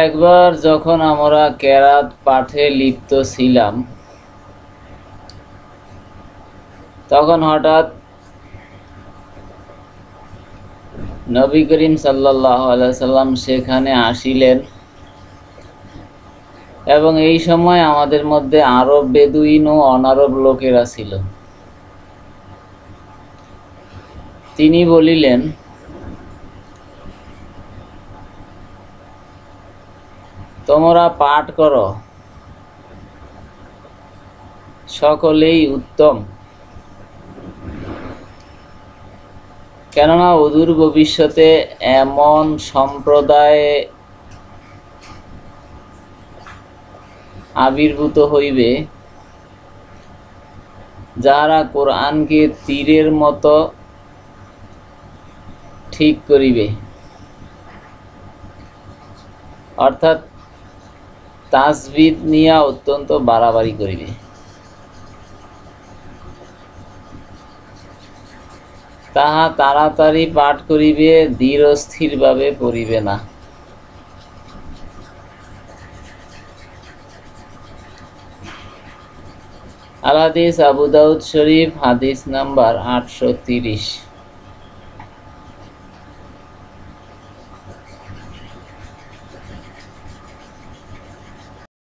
একবার যখন আমরা কেরাত পাঠে লিপ্ত ছিলাম, তখন হঠাৎ নবী করিম সাল্লাল্লাহু আলাইহি সাল্লাম সেখানে আসিলেন এবং এই সময় আমাদের মধ্যে আরব বেদুইন ও অনারব লোকেরা ছিল। তিনি বলিলেন, তোমরা পাঠ করো, সকলেই উত্তম, কেননা অদূর ভবিষ্যতে এমন সম্প্রদায় আবির্ভূত হইবে যাহারা কোরআনকে তীরের মতো ঠিক করিবে, অর্থাৎ তাজবিদ নিয়া অত্যন্ত বাড়াবাড়ি করিবে। তাহা তাড়াতাড়ি পাঠ করিবে, ধীর স্থিরভাবে পড়িবে না। আল হাদিস আবু দাউদ শরীফ, হাদিস নাম্বার 830।